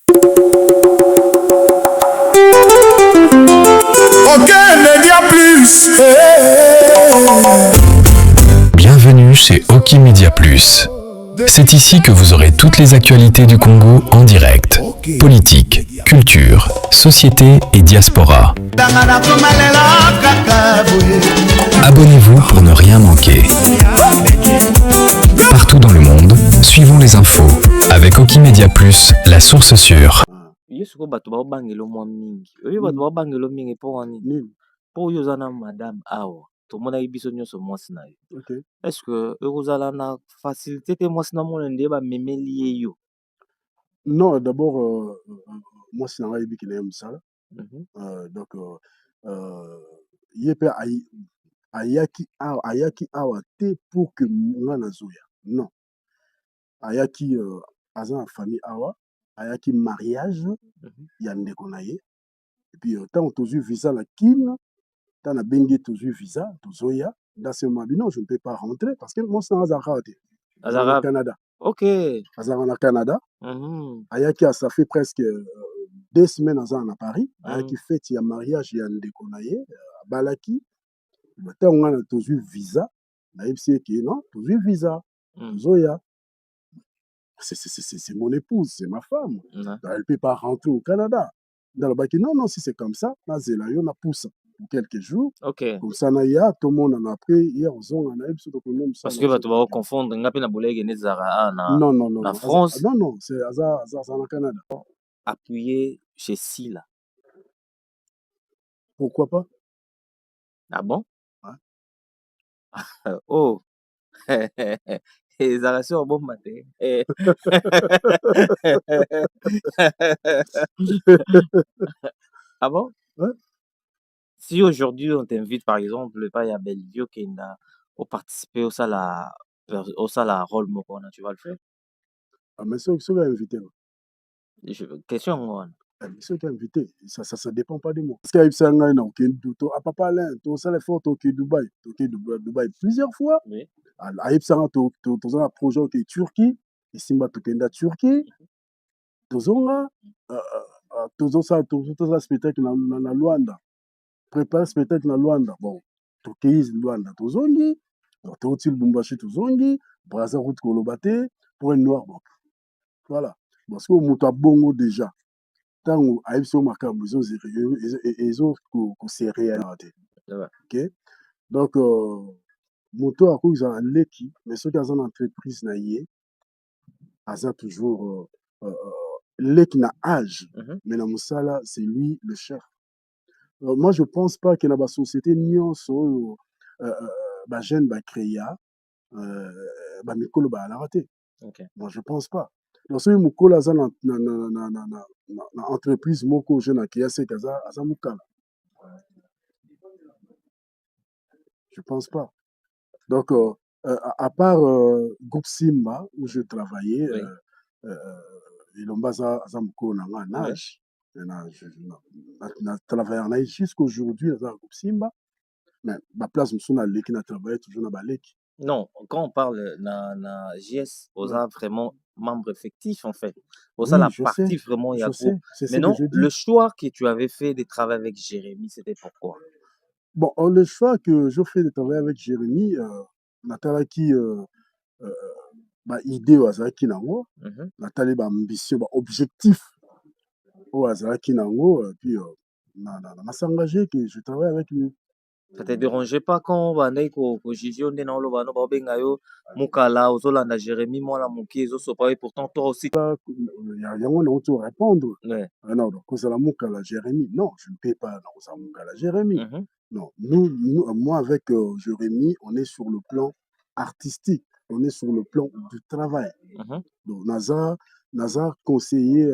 Ok, Média Plus. Bienvenue chez Oki Media Plus. C'est ici que vous aurez toutes les actualités du Congo en direct. Politique, culture, société et diaspora. Abonnez-vous pour ne rien manquer. Partout dans le monde, suivons les infos avec Oki Media Plus, la source sûre. Yesuko bato baobangela mwa mingi oyo bato baobangela mingi mpo wani mpo oyo oza na madame awa tomonaki biso nyonso mwasi na ye est-ce que ekozala na facilité te mwasi na mona nde bamemeli ye yo? Non, d'abord, moi, c'est un qui n'aime ça. Donc, yepe ayaki awa te pour que nga nazoya. Non. Ayaki aza na famille awa, ayaki mariage ya ndeko na ye. Et puis tant tozwi visa la kin, tant na bengi tozwi visa, tozoya. Dans ce moment, non, je ne peux pas rentrer parce que moi c'est Azara au Canada. Ok. Azara au Canada. Ayaki ça fait presque 2 semaines à Paris. Ayaki fête ya mariage ya ndeko na ye, balaki. Tant on a tozwi visa, na yebisi ke non, tozwi visa. Tozoya. C'est mon épouse, c'est ma femme. Elle ne peut pas rentrer au Canada. Dans le bac, non, non, si c'est comme ça, là, on a poussé pour quelques jours. Ok. Comme ça, tout le monde en a pris. Hier, on a eu parce que tu vas confondre. Non, non, non. La France. Non, non, c'est au Canada. Appuyé chez Silla. Pourquoi pas? Ah bon? Ouais. Oh. Les arrations bon matin. Ah bon? Ouais. Si aujourd'hui on t'invite par exemple pas à Bellevue Kenda pour participer au sala rôle mokona, tu vas le faire? Ah, mais ceux qui sont invités. Question moi. Ceux qui sont invités, ça dépend pas de moi. Parce qu'il y a eu ça, à Papa Alain, ça les fois, au Dubaï, Dubaï plusieurs fois. Oui. Aïe, ça, tu as un projet qui est Turquie, et Simba, tu es Turquie. Tu as un spectacle dans Luanda. Prépare un spectacle dans Luanda. Bon, tu es Luanda, tu zongi. Tu es Bumbashi, tu zongi. Braza route Kolobate, pour un noir. Bon. Voilà. Parce que tu as bongo déjà. Tant que aïe, ça, ils ont c'est réalité. Ok? Donc, moto a cause à l'équipe, mais ceux qui ont une entreprise naïe, a toujours l'équipe na âge, mais dans Moussala, c'est lui le chef. Moi, je pense pas que dans la société, nous sommes jeune créa, Mikolo ba raté. Moi, je pense pas. Dans ce Mikolo a na entreprise moko jeune qui a c'est kaza azamukala. Je pense pas. Donc, à part Groupe Simba, où je travaillais, il a un âge. Je travaille jusqu'aujourd'hui dans Groupe Simba. Mais ma place, je suis travaillé toujours dans Balek. Non, quand on parle na JS, on a vraiment membre effectif en fait. Pour ça, la partie vraiment, il y a groupe. Mais non, le choix que tu avais fait de travailler avec Jérémy, c'était pourquoi? Bon, le choix que je fais de travailler avec Jérémy, Natalaki, idée au Azaki Nango, Nathalie, ambition, objectif au Azaki Nango, puis m'a s'engagé que je travaille avec lui. Ça te dérangeait pas quand on a ko Gigio nde na loba no ba benga yo mukala ozolanda Jérémy mwana mokie ezosopa et pourtant toi aussi il y a rien à répondre. Ouais. Non, donc c'est la mukala Jérémy. Non, je ne paie pas non, ça mukala Jérémy. Non, moi avec Jérémy, on est sur le plan artistique, on est sur le plan du travail. Donc Nazar conseiller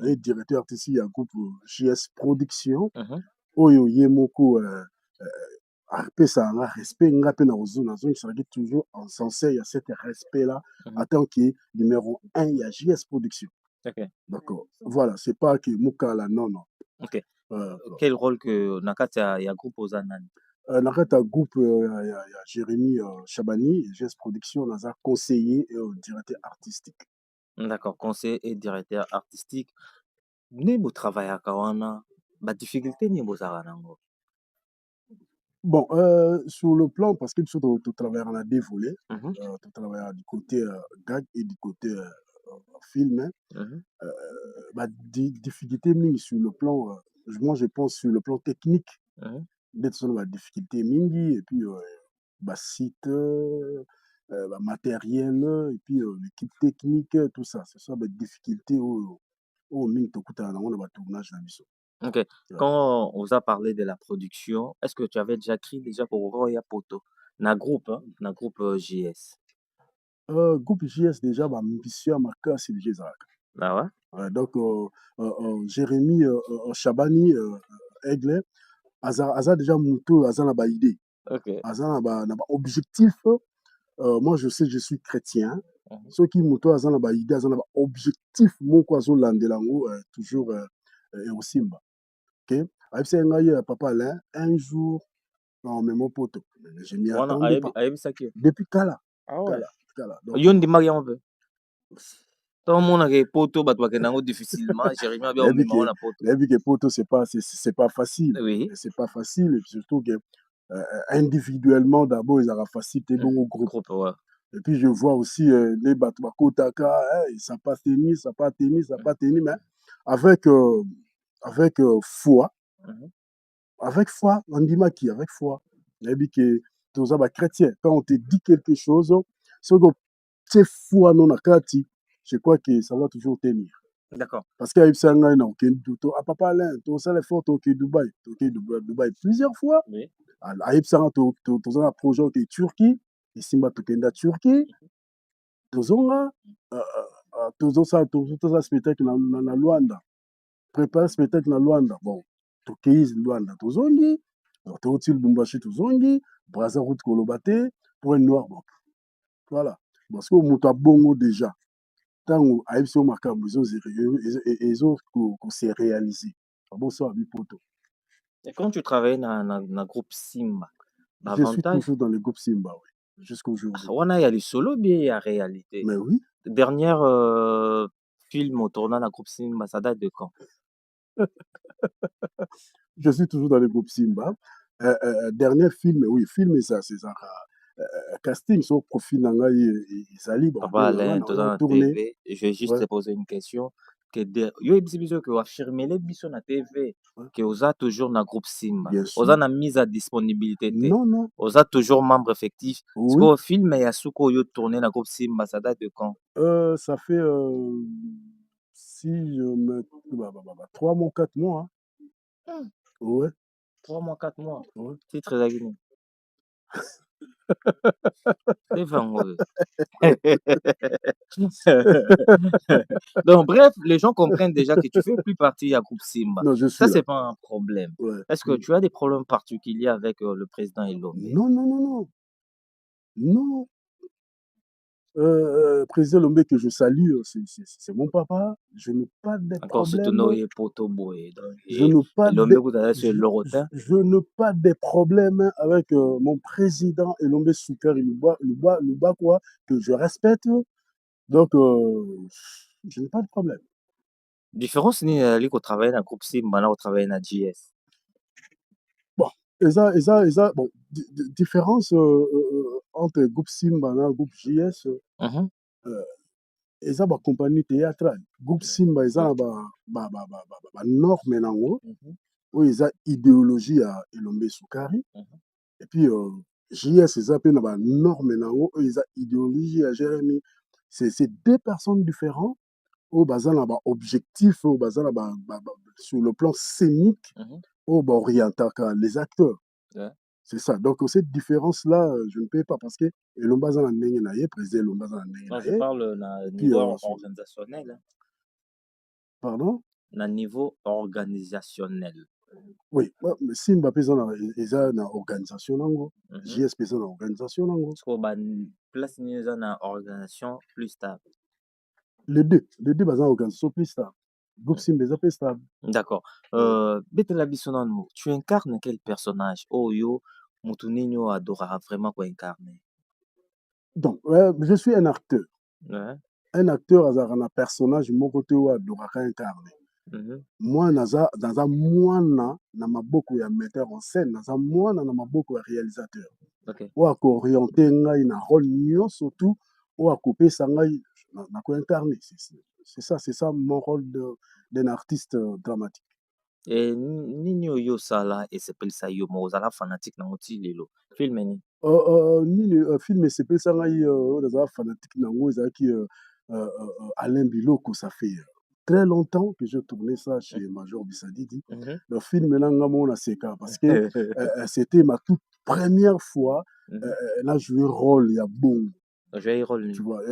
et directeur artistique à groupe JS Production. Oyo Yemoko ça un respect toujours en sens il y a cet respect là en tant que numéro 1 il y a JS Production. D'accord. Voilà, c'est pas que Mukala non non. OK. Quel rôle que Nakata ya groupe Ozanani? Nakata groupe il y a Jérémy Chabani, JS Production, Nazar conseiller et directeur artistique. D'accord, conseiller et directeur artistique. Nde botravaillaka wana badifficulté nini bozalaka nango? Bon, sur le plan parce que biso totravaillaka na 2 volets, Mhm, totravaillaka du côté, gag et du côté, film, hein. mhm, Difficulté mingi sur le plan, moi je pense sur le plan technique mhm. nde toza na badifficulté mingi et puis, basite, bamatériel et puis, l'équipe technique, tout ça. Ce sont badifficulté oyo mingi tokutana nango na batournage na biso. OK. Ouais. Quand on vous a parlé de la production, est-ce que tu avais déjà écrit déjà pour Roya Poto? Na groupe, hein? Na groupe JS. Groupe JS déjà baambition ya makasi deja ezalaka. Ah ouais? Ouais, donc Jérémy, Chabani, Aigle aza déjà moto oyo aza na baidée, OK. aza na baobjectif. Moi je sais je suis chrétien, Mhm. soki moto aza na baidée aza na baobjectif moko azolandela yango toujours ekosimba. OK? Ayebisaki ngai papa Alain un jour naomema poto, je m'y Wana attendais pas ayebisaki yo? depuis kala, Ah ouais? kala, kala donc Yo ndimaki yango mpe? Ntango omonaka poto bato bakenda yango difficilement, Jérémie abia omema ngo na poto. nayebi ke poto c'est pas facile, Oui. c'est pas facile et puis surtout que individuellement d'abord ezalaka facile te bongo groupe. Groupe, ouais. Et puis je vois aussi nde bato bakotaka ça pas tenu, ça pas tenu, ça pas tenu, mais avec avec foi, Mhm. avec foi ondimaki avec foi nayebi ke toza bachrétien quand on te dit quelque chose soki otie foi no na kati je crois que ça va toujours tenir. D'accord. Parce qu'ayebisaki ngai na okende papa Alain tosala effort toke Dubaï, toke Dubaï plusieurs fois. Oui. Ayebisaka toza na projet oke Turquie, esimba tokenda Turquie, tozonga tozosala spectacle na Luanda, prépare spectacle na Luanda. Bon, tokei Luanda tozongi, touti Lubumbashi tozongi, Brazzaville koloba te, Point Noir bon, voilà. Parce que moto abongo déjà. Ntango ayebisi yo makambo kose réaliser abosala bipoto. Et quand tu travaillais na groupe Simba, Je suis l'avantage toujours dans le groupe Simba, oui, jusqu'aujourd'hui. wana ya lisolo bien ya réalité? Mais oui, Dernière, film au tournant na groupe Simba, ça date de quand? je suis toujours dans le groupe Simba. Dernier film, oui, film ezalaka casting so profil na ngai ezali Papa babenga ngai Alain, naoya toza na kotourne. TV, je vais juste Ouais, te poser une question, que yo oyebisi biso ke oafirmele biso na TV ouais, ke oza toujours na groupe Simba, bien oza sûr. na mise à disponibilité te, Non, non, oza toujours membre effectif. oui, Sikoyo film ya suka oyo tourné na groupe Simba, ça date de quand? ça fait si je me 3 mois, 4 mois, Mmh. hein. Ouais, 3 mois, 4 mois. ouais. Titre ezalaki nini? TV yango oyo. Donc bref, les gens comprennent déjà que tu fais plus partie ya groupe Simba. Non, je Ça, suis là. c'est pas un problème. Ouais. Est-ce que tu as des problèmes particuliers avec, le président Elombe? Non, non, non, non, non. Président Lombe que je salue, c'est mon papa. Je n'ai pas de Encore problème. soutenir oyo poto boye donc Je n'ai pas Elombe de, kuza sur Lorotin. je n'ai pas de problème avec mon président Elombe Soukari Luba, quoi, que je respecte. Donc, je n'ai pas de problème. Différence nini ezali kotravaille na groupe Simba na kotravaille na JS? Bon, bon, différence entre groupe Simba et groupe JS, Mhm. eza bacompagnie théâtrale. Groupe Simba eza na OK. banorme nango Mhm, oyo eza idéologie ya Elombe Soukari. mhm. Et puis JS eza mpe na banorme nango oyo eza idéologie ya Jérémy. C'est 2 personnes différents oyo baza na baobjectif oyo baza na sur le plan scénique Mhm. oyo baorientaka les acteurs. Ouais. C'est ça. Donc cette différence-là, je ne peux pas parce que Elombe aza na ndenge na ye, président Elombe aza na ndenge Non, na je ye. parle na Puis niveau organisationnel, hein. pardon? Na niveau organisationnel. Oui, mais Simba mpe eza na organisation nango, Mhm. JS mpe eza na organisation nango. Sikoyo place nini eza na organisation plus stable? Les 2 baza na organisation plus stable. Groupe Mmh. Simba eza mpe stable. D'accord. Ouais. Betela biso nanu, tu incarnes quel personnage oyo motu nini oyo adoraka vraiment koincarne? Donc je suis un acteur. Ouais, Un acteur azalaka na personnage moko te oyo adoraka incarner. moi naza mwana na maboko ya metteur en scène, naza mwana na maboko ya réalisateur Ok. oyo akooriente ngai na rôle nyonso tu oyo akopesa ngai nakoincarne. C'est ça mon rôle d'un artiste dramatique. Nini oyo osala esepelisa yo mo ozala fanatique nango ti lelo film nini? Nini film esepelisa ngai oyo nazala fanatique nango ezalaki Alain Biloko. Ça fait très longtemps que je tournais ça chez Major Bissadidi. Le film là nga mona seka parce que c'était ma toute première fois là joué rôle ya bongo. Joué rôle nini? Tu vois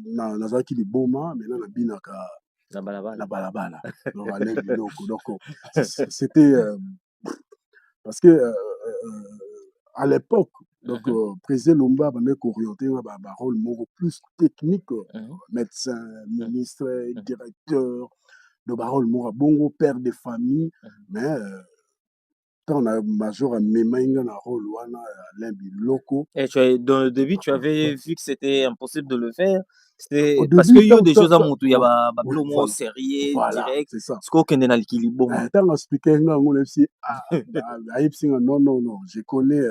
nazalaki liboma maintenant nabinaka Na balabala. na balabala. Donc Alain Biloko. Donc c'était parce que à l'époque, donc président Lumba bandait orienté un rôle beaucoup plus technique, médecin, ministre, directeur, de rôle bongo père de famille, mais quand on a major à Memainga na rôle wana Alain Biloko. Et dans le début, tu avais vu que c'était impossible de le faire. C'était Au parce début, qu'il y a des choses à monter, il y a oui, bablo mo sérieux voilà, direct. c'est ça. Ce qu'on connaît dans le kilibo. Tant on expliquait non, je connais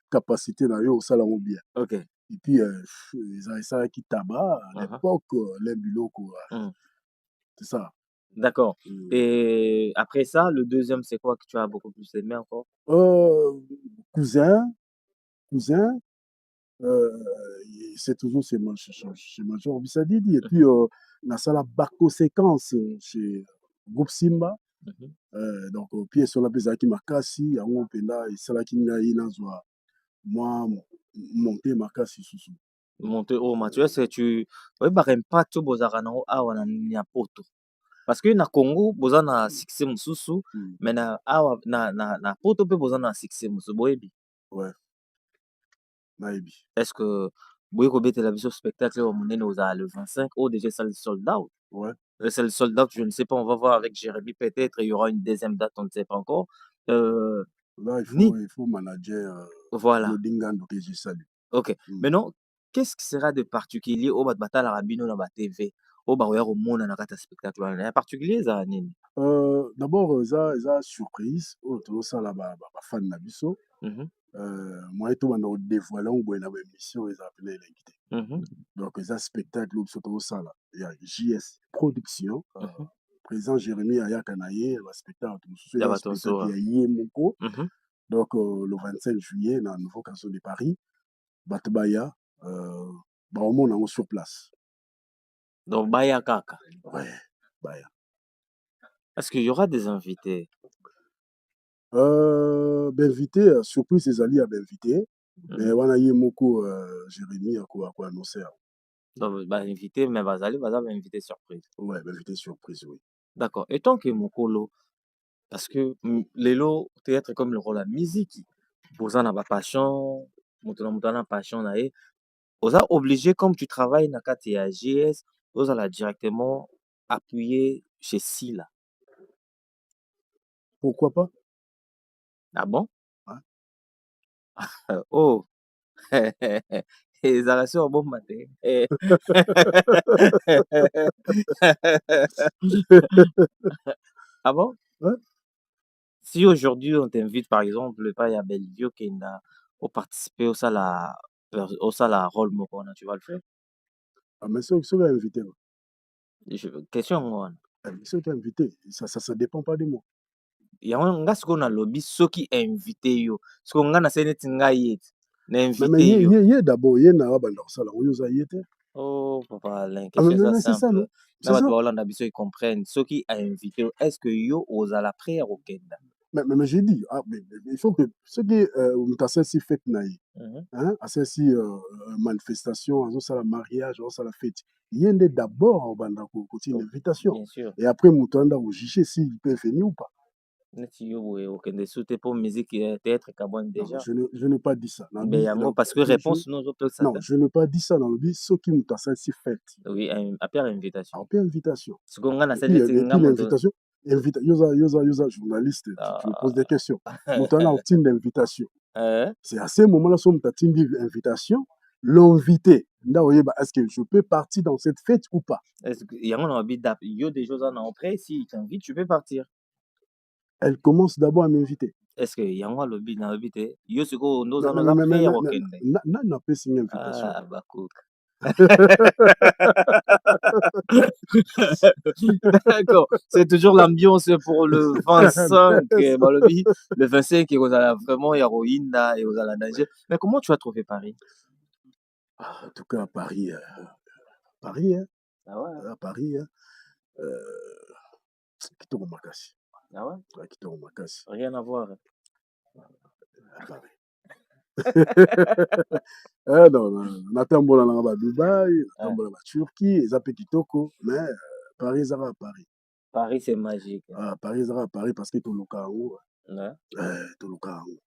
capacité na yo ça la bien. OK. Et puis ça qui tabac à l'époque les biloko. C'est ça. D'accord. Et après ça, le deuxième, c'est quoi que tu as beaucoup plus aimé encore? Cousin, c'est toujours chez Major Bissadidi. Et puis, dans la Bako séquence chez Groupe Simba. Donc, puis, sur la Pesaki Makasi, on peut là, et c'est là qu'il y a une moi, monter Makasi sous. Monter au Mathieu, c'est tu. Oui, bah, impact bozarano awa na Nyapoto. Parce que na Congo, boza na succès mususu, mais na awa na Poto pe boza na succès mususu boyebi. Ouais. Est-ce que boye ko bete la vision spectacle au monene aux le 25 ou déjà ça le sold out? Ouais. C'est le sold out, je ne sais pas, on va voir avec Jérémy peut-être, il y aura une deuxième date, on ne sait pas encore. Là, il faut manager voilà. le Dingando que je salue. OK. Maintenant, qu'est-ce qui sera de particulier au Batala Rabino na TV? Au Baroya au monde na kata spectacle en particulier ça nini? D'abord ça surprise autour ça là fan na biso. Moi tout banda dévoiler on boye na émission ils appelaient l'invité. Donc ça spectacle surtout ça là il y a JS production président Jérémy Ayaka naye va spectacle il y a spectacle ya Yemoko. Donc le 25 juillet dans nouveau canton de Paris Batbaya au monde on sur place. Donc Baya Kaka. Ouais, Baya. Est-ce qu'il y aura des invités? Invité, surprise ces alliés à invité. Mais on a eu beaucoup Jérémy à quoi annoncer. Donc, invité, mais vas invité surprise. Ouais, invité surprise, oui. D'accord. Et tant que Mokolo, parce que les lots, théâtre comme le rôle la musique, vous en avez passion, vous passion, vous avez obligé, comme tu travailles dans le à GS, vous allez directement appuyer chez Sila. Pourquoi pas? Ah bon? Ouais. Oh! Les arrations bon matin. Ah bon? Ouais. Si aujourd'hui on t'invite par exemple pas à Bellevue Kenda pour participer au sala rôle mokona, tu vas le faire? Ah mais ceux qui invité. Question moi. Ceux qui invité, ça dépend pas de moi. Yango nga siko na lobby soki invité yo. Siko nga na seneti ngai na invité yo. Mais d'abord na banda sala oyo za yete. Oh papa Alain, question ça simple. Na bato ba Hollande biso ils comprennent. Soki a invité, est-ce que yo osala prêt au Kenda? Mais j'ai dit, il faut que ce qui est si fête naïe, hein, si manifestation, ça la mariage, ça la fête. Il y a d'abord au banda côté une invitation. Bien sûr. Et après Moutanda ou juger s'il peut venir ou pas. Pour musique théâtre Kabon déjà. Je n'ai pas dit ça. Parce que réponse non, je n'ai pas dit ça dans le but ce qui m'intéresse si fête. Oui, après invitation. Après invitation. Ce qu'on a et puis l'invitation. Yosa journaliste, tu me poses des questions. Moutana a une invitation. C'est à ce moment-là que tu as une invitation. l'invité. Est-ce que je peux partir dans cette fête ou pas? Est-ce que y a un envie d'app il y a des choses en après, s'il t'invite, tu peux partir. Elle commence d'abord à m'inviter. Est-ce que yango alobi na yebi te, yo sikoyo Mais, nozana mais, oza mais, mais, prêt ya mais, mais, kokende? nani apesi nga invitation? Ah bakoka. D'accord, c'est toujours l'ambiance pour le 25 balobi, le 25 ekozala vraiment ya koyinda ekozala danger. Mais comment tu as trouvé Paris? En tout cas, à Paris, hein, Ah ouais? à Paris, hein, kitoko makasi. Ah ouais? Ouais, kitoko makasi. Rien à voir. À Paris. Eh non, natambola na ba Dubaï, natambola na Turquie, eza pe kitoko, mais Paris ezaka Paris. Paris, c'est magique. Ah, Paris ezaka Paris parce que toluka yango. Ouais. Toluka yango.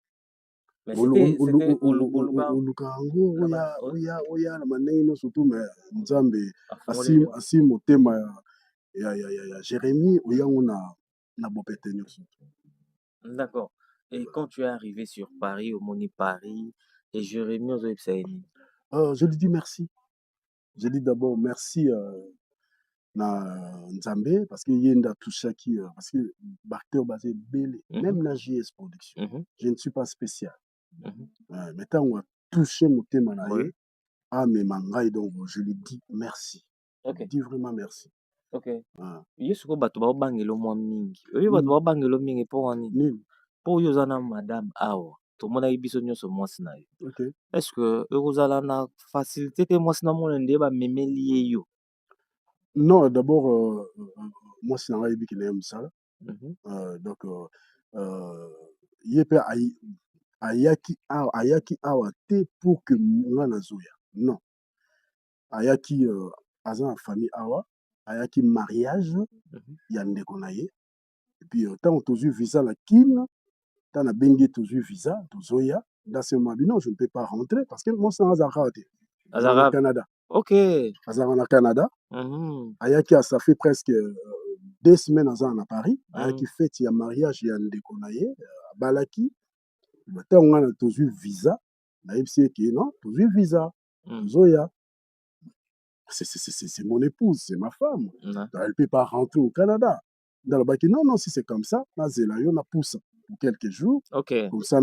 Mais c'était au Oluka oluka yango là-bas. oya na mandenge nyonso tu mais nzambe Afungoli. asi motema ya Jérémie oya yango na bopete nyonso. D'accord. Et quand tu es arrivé sur Paris, au Moni Paris, et Jérémie aux Oepsaïni, Je lui dis merci. Je dis d'abord merci na Nzambe parce que ye nda touchaki parce que Barteur basé belé même na JS production. Je ne suis pas spécial. Mais ntango touché motema na ye amema ngai donc je lui dis merci. Je lui dis vraiment merci. Ok. Yo sikoyo bato baobangela mwa mingi. Oyo bato baobangela mingi mpo wani? Nini? Mpo oyo oza na madame awa. Tomonaki biso nyonso mwasi na ye. Ok. Est-ce que ekozala na facilité te mwasi na mona nde bamemeli ye yo? Non, d'abord mwasi na ngai ayebiki na ye mosala. Donc ye mpe ayaki awa te pour que nga nazoya. Non. Ayaki aza na famille awa, ayaki mariage ya ndeko na ye. Et puis ntango tozwi visa na kine, ntango nabengi ye tozwi visa, tozoya. Dans ce moment, non, je ne peux pas rentrer parce que mwasi na nga azalaka awa te. Azalaka na Canada. Ok. Azalaka na Canada. Ayaki ça fait presque 2 semaines aza na Paris. Ayaki fête ya mariage ya ndeko na ye, abalaki. Ntango nga na tozwi visa, nayebisi ye ke non, tozwi visa, tozoya. C'est mon épouse, c'est ma femme. Elle ne peut pas rentrer au Canada. Dans le bac, non, si c'est comme ça, nazela yo na pousse pour quelques jours. Ok. Comme ça,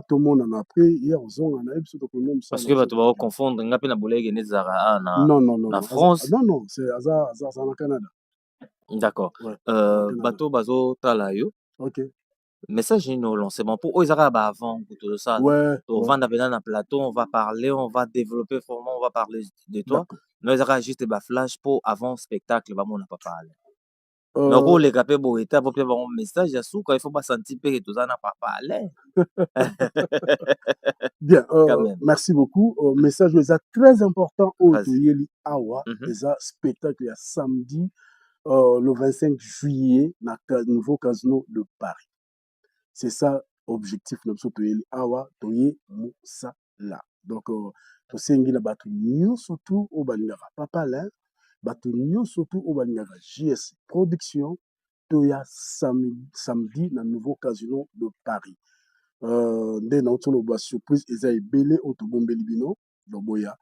tout le monde en a pris. Hier, on a eu ce document. Parce que bato ba confondre nga pe na bolege ne zara na non. France. Non, c'est Aza na Canada. D'accord. Ouais, bato bazo tala yo. Ok. Message no lancement pour Oizara avant tout ça. Ouais. On va dans un plateau, on va parler, on va développer vraiment, on va parler de toi. Nous Oizara juste des flash pour avant spectacle, va mon pas parler. Donc les gars pour état pour faire un message à sous quand il faut pas sentir que tout ça n'a pas parlé. Bien, merci beaucoup. Message très important au Toyeli Awa, les spectacle à samedi le 25 juillet dans le nouveau casino de Paris. C'est ça objectif notre Toyeli Awa, Toye Moussala. Donc tosengi na batu nyo surtout au balingaka papa là, batu nyo surtout au balingaka JS production toya samedi dans le nouveau casino de Paris. Nde na otoloba surprise eza ebele oyo tobombeli bino loboya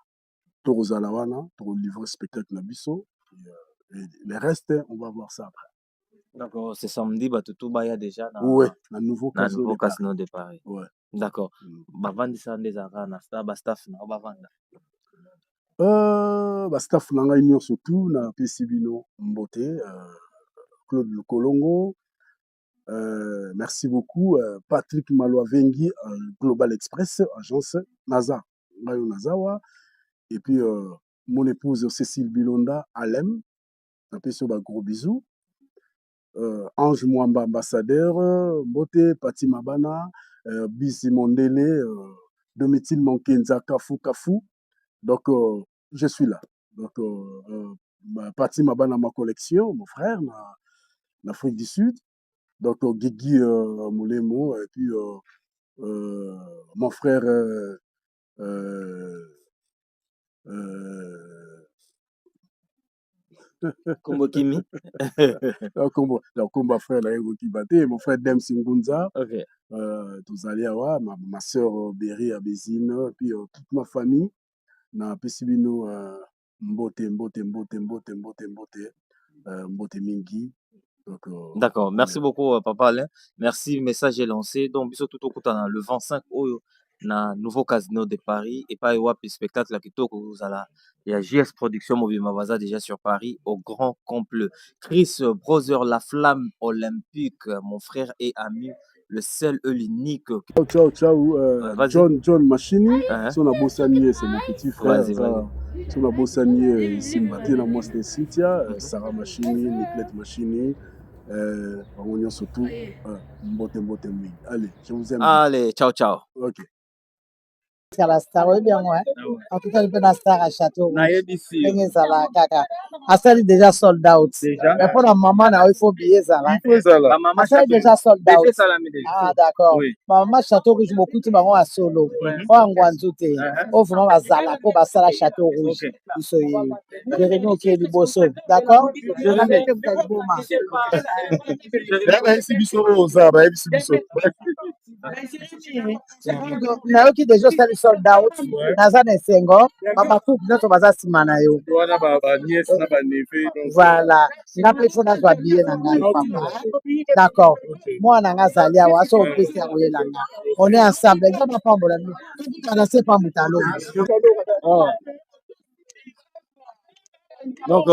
tokozala wana tokolivre spectacle na biso le reste on va voir ça après. D'accord, c'est samedi batutu baya déjà na nouveau casino de Paris. Ouais. D'accord. Bavandisa ndezaka na staff na bavanda. Staff na ngai nyonso tu na pesi bino mbote Claude Lukolongo. Merci beaucoup. Patrick Malouavengi, Global Express, agence NASA, Mayo Nazawa. Et puis, mon épouse Cécile Bilonda, Alem. Un peu sur gros bisous. Ange Mwamba, ambassadeur. Mbote, Pati Mabana. Bisi Mondele. Domitil Monkenza, Kafu. Donc, je suis là. Donc, Pati Mabana, ma collection, mon frère, en Afrique du Sud. Donc, Guigui Moulemo, et puis mon frère Kombo Kimi. Kombo frère là, mon frère Dem Singunza. Ok. Tous allés ma soeur Berry Abésine, et puis toute ma famille. na pesi bino mbote mingi. Donc, D'accord, merci beaucoup Papa Alain. Merci, message est lancé. Donc biso tout au coup le 25 oyo na nouveau casino de Paris et pas wapi spectacle kitoko kozala ya JS Production Mobima Baza déjà sur Paris au grand complet. Chris Brother La Flamme Olympique, mon frère et ami, le seul et l'unique. Ciao. John Machini, Hein? son abosanier, c'est mon petit frère. Vas-y. Son abosanier, Simba, Tina, moi c'était Cynthia, Sarah Machini, Nicolette Machini, on surtout, mbote. Allez, je vous aime. Allez, ciao. Ok. À la star, oui, bien, ouais. En tout cas, je peux la star à Château. Kaka. Asali déjà sold out. Mais pour la maman, il faut billet ça là. Asali déjà sold out. Ah, d'accord. Maman Château Rouge, beaucoup de mamans à solo. Faut en Guanzoute. Oh, vraiment, Bazala, pour Basala Château Rouge. Jérémy, ok, du Bosso. D'accord? Nayoki déjà sali sold out. Naza na esengo baba couple nyonso baza nsima na yo voilà nga mpe fo nazwa biye na ngai papa d'accord mwana nga azali awa so opesi ya koyela nga on est ensemble eza bapambola kana se pambutalo Donc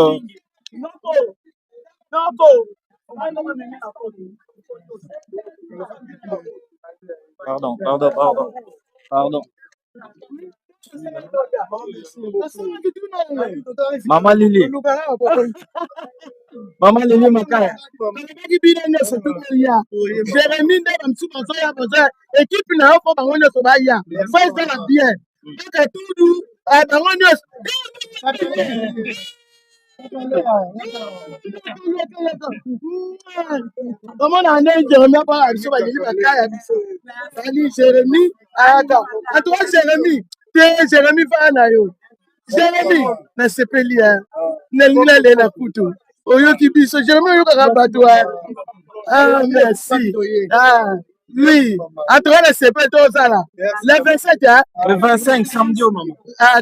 pardon. Maman Lili Makaya. Jérémy nde bamisusu bazoya boza ekipe na yo mpo bango nyonso baya fo ezala bien kaka tudu bango nyonso omona nde Jérémy apona biso balili bakaya biso ali Jérémy ayaka atoka Jérémy te Jérémy faa na yo Jérémy nasepeli nalingi nalela kutu oyoki biso Jérémy oyokaka bato ah merci oui atoka na sepe tozala le 27 le 25 samedi au moment.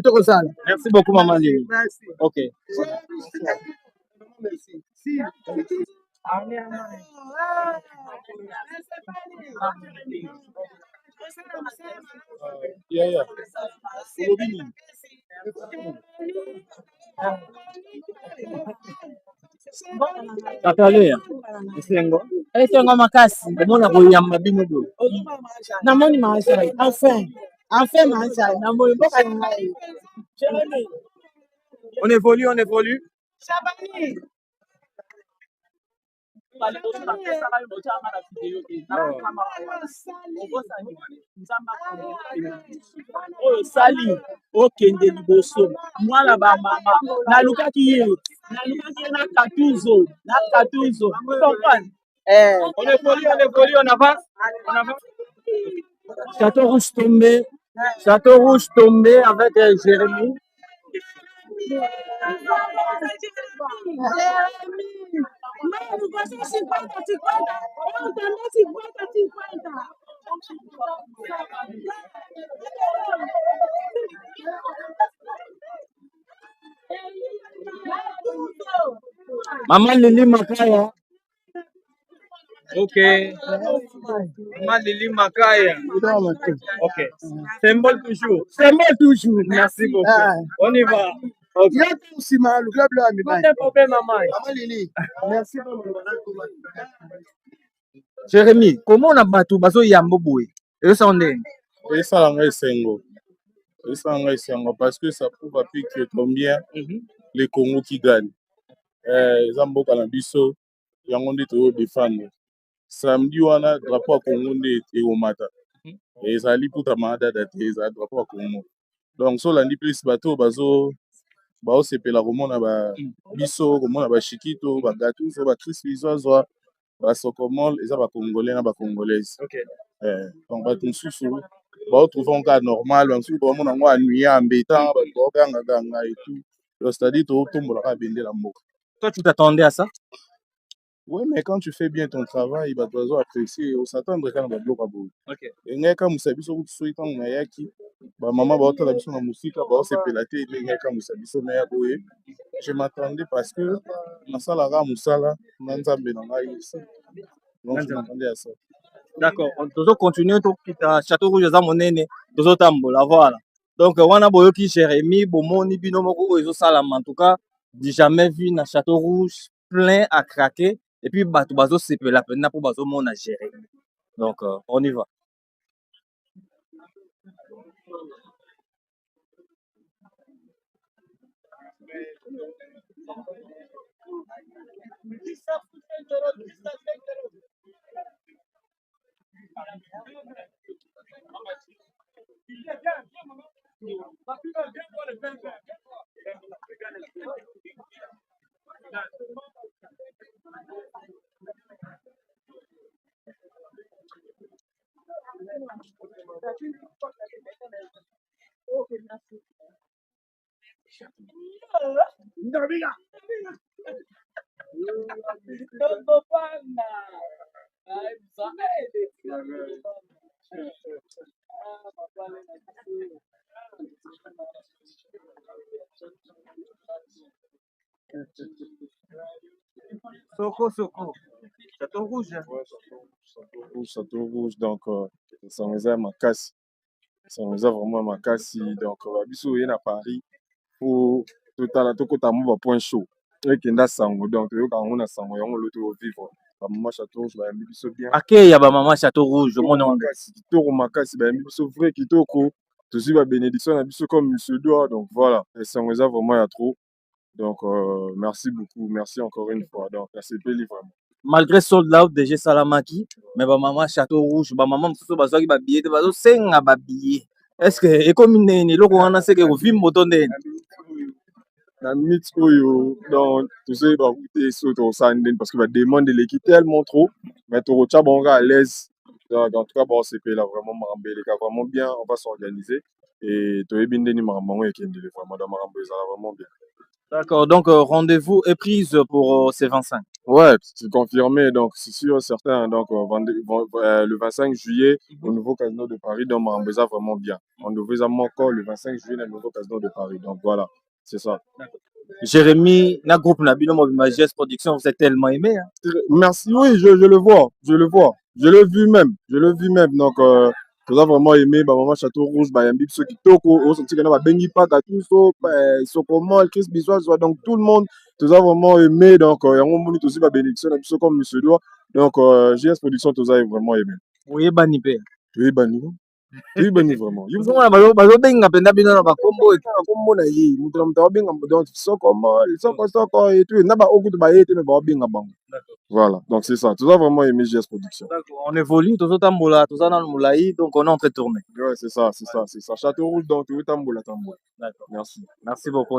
tozala Merci beaucoup maman Lili. Ok. Merci. Katalea. Esengo makasi. Omona koyamba bino do. Namoni maasha. Enfin maasha. Namoni mboka na ngai. On évolue. Chabani. oyo sali okende liboso mwana bamama nalukaki ye na katuzo comprendre On évolue, on avance. Château Rouge tombé avec Jérémy. Maman Lili Makaya. Ok. Maman Lili Makaya. Ok. Symbole toujours. Merci beaucoup. On y va. Ok. Merci. Jérémy, comment on a battu Bazo Yamboboué? Et ça on est. Et ça, on est single. Parce que ça prouve à plus que combien les Congo qui gagnent. Zambo Kanabiso, Yangonde Toro défendre. Samedi, on a drapeau à Congo et au matin. Et ça lit pour ta mandat d'athée, ça drapeau à Congo. Donc, sur l'année plus bateau, Bazo, c'est la romone à Biso, romone à Chiquito, Bagatou, ça va Chris Bisozoa, Basokomol, et ça va Congolais, na Congolaise. Donc, bah, tout sous. Trouver un cas normal, on trouve vraiment un nuit embêtant, et tout. C'est-à-dire, tout le monde a bien la mort. Toi, tu t'attendais à ça? Oui, mais quand tu fais bien ton travail, il va t'apprécier. On s'attend à un bloc à bout. Et quand vous savez, on a bamama baotala biso na mosika baosepela te ndenge ekamwisa biso meya boye. Je m'attendais parce que nasalaka mosala na nzambe na ngai esi. Donc je m'attendais à ça. D'accord, toujours continuer tout quitter Château Rouge za monene toujours tambola voilà. Donc wana boyoki Jérémy bomoni bino moko ezo sala en tout cas j'ai jamais vu na Château Rouge plein à craquer et puis bato bazo sepela pena pour bazo mona Jérémy. Donc on y va. Soko Soko, Château Rouge. Château Rouge, donc ça nous a makasi. Ça nous a vraiment makasi. Donc biso est à Paris pour total tokota mo point chaud. Et kenda sango donc yo ka ngona sango yango loto vivre. Ba mama Château Rouge ba biso bien. Aké ya ba mama Château Rouge mon nom. Kitoko makasi ba biso vrai kitoko. Tous ba bénédiction na biso comme monsieur doit donc voilà. Et ça nous a vraiment ya trop. Donc merci beaucoup, merci encore une fois. Donc c'est vraiment. Malgré sold out DG Salamaki, mais ba maman Château Rouge, ba maman mosusu bazwaki ba billet te bazo senga ba billet. Est-ce que ekomi nini loko wana seke ovi moto ndeni? Na mythe oyo donc tu sais ba goûter soto sanden parce que ba demande l'équipe tellement trop mais to rocha bonga à l'aise. Donc en tout cas bon c'est là vraiment marambele vraiment bien, on va s'organiser et to ebindeni marambo ekendele vraiment dans marambo ça vraiment bien. D'accord, donc rendez-vous est prise pour ces 25. Ouais, c'est confirmé, donc c'est sûr, certain. Donc le 25 juillet, au nouveau casino de Paris, donc Marambeza vraiment bien. On devait encore le 25 juillet, le nouveau casino de Paris. Donc voilà, c'est ça. Jérémy, la groupe Nabino Mobimages Production, vous êtes tellement aimé. Hein? Merci, oui, je le vois, je le vois. Je l'ai vu même. Donc, nous avons vraiment aimé, maman Château Rouge, Yambi, ceux qui toko, au senti que nous avons Bengi Paka, tout ça, Sokomo, Chris Bissois, donc tout le monde, nous avons vraiment aimé. Donc, il y a un moment aussi, bénédiction, comme monsieur doit. Donc, JS Production, nous avons vraiment aimé. Oui, Banipé. Oui, Bani. Oui, Bani, vraiment. Vous avez benga penda bino na bakombo na ye, mutu na mutu benga donc Sokomo, Soko et tout, na ba oku to ba yete mais ba benga bango. Voilà, donc c'est ça. Tout ça vraiment aimé JS Production. D'accord, on évolue, tout ça tambola, tout ça dans le moulaï, donc on est en train de tourner. Ouais, c'est ça. Château Rouge, donc tout tambola. D'accord. Merci. Merci beaucoup.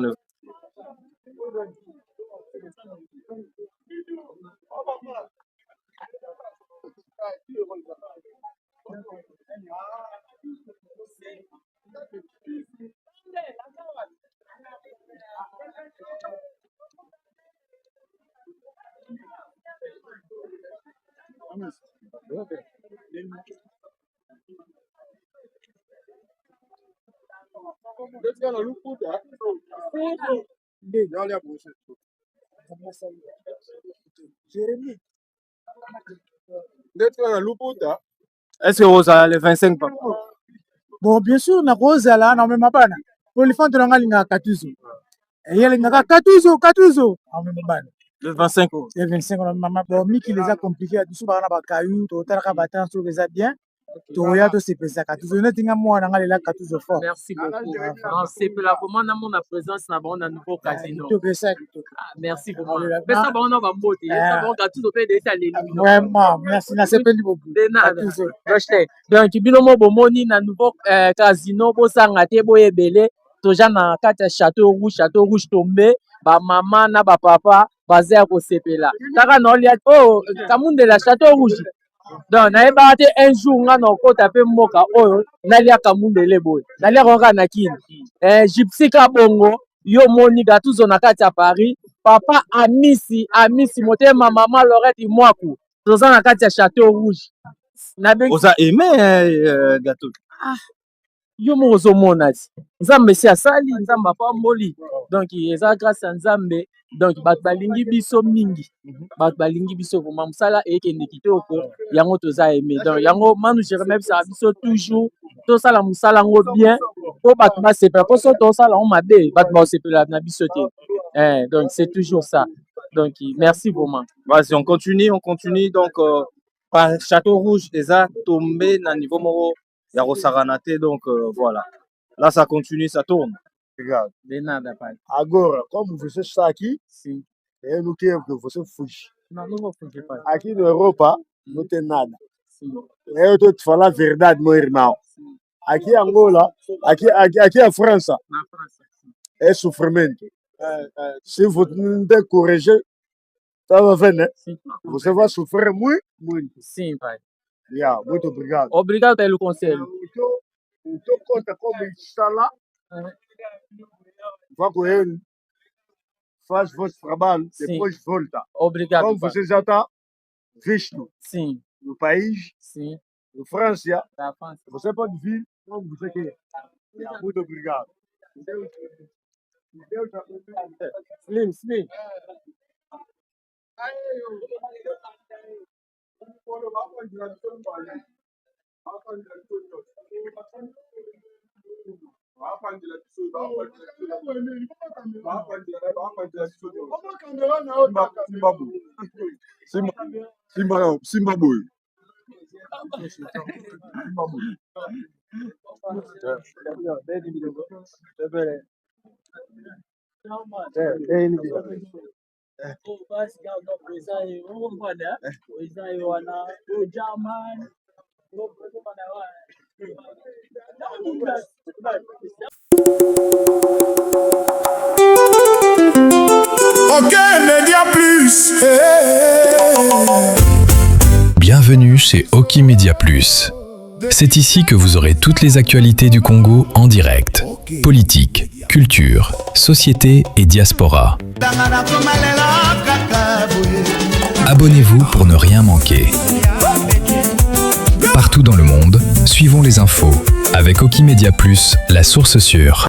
Est-ce que vous avez les 25 papa? Bon, bien sûr, na rose là, na même pas. Pour les fans de l'angalinga katuzo. Et il y a les katuzo. En même pas. Le 25 euros. Le 25 euros, maman. Bon, Miki les a compliqués. Tout ça, on a pas caillou, tout ça, on a battu, tout ça bien. Tout regarde, c'est ça. Katuzo, ne tinga moi, on a les katuzo fort. Merci beaucoup. C'est pour la commande, on a présence dans un nouveau casino. Merci beaucoup. Mais ça, on a beauté. Ça, on a katuzo fait des salés. Vraiment, merci. Na c'est pas beaucoup. Donc, binomo bomoni na nouveau casino, bo sangate, bo ebele. Toja na kati ya Château Rouge tombé. Ba maman na ba papa basé à Kosepela. Kaka na olia oh kamunde la Château Rouge. Donc na eba te un jour nga na ko taper moka oyo na lia kamunde le boy. Na lia ronga na kini. Gypsy ka bongo yo moni gatuzo na kati ya Paris. Papa Amisi motema maman Lorette Mwaku. Toza na kati ya Château Rouge. Vous avez aimé gâteau? yo moko ozomona ti nzambe esi asali nzambe apamboli donc eza grâce ya nzambe donc bato balingi biso mingi bato balingi biso vraimen mosala ekende kitoko yango toza aime donc yango manu Jérémie bisaka biso toujours tosala mosala yango bien po bato basepela po so tosala yango mabe bato bakosepela na biso te donc c'est toujours ça donc merci vraiment. Vas-y, on continue donc par Château Rouge eza tombé na niveau moko ya kosaranate donc voilà. Là ça continue, ça tourne. Regarde. De nada, pai. Agora, como você está aqui, sim, eu não quero que você fuja. Não vou fugir, pai. Aqui na Europa não tem nada. Sim. Eu estou te falando a verdade, meu irmão. Sim. Aqui em Angola, aqui a França, Na França, sim. É sofrimento. Se você não tem coragem, tá vendo, né? Sim. Você vai sofrer muito, muito. Sim, pai. Yeah, muito obrigado. Obrigado pelo conselho. Então conta como está lá. Vá com ele, faz vosso trabalho, depois volta. Obrigado. Como você já está visto sim. no país, sim. no França, Da França, você pode vir como você quer. Muito obrigado. Slim. Simba boy. Aucun média plus. Bienvenue chez Oki Media Plus. C'est ici que vous aurez toutes les actualités du Congo en direct. Politique, culture, société et diaspora. Abonnez-vous pour ne rien manquer. Partout dans le monde, suivons les infos avec Oki Media Plus, la source sûre.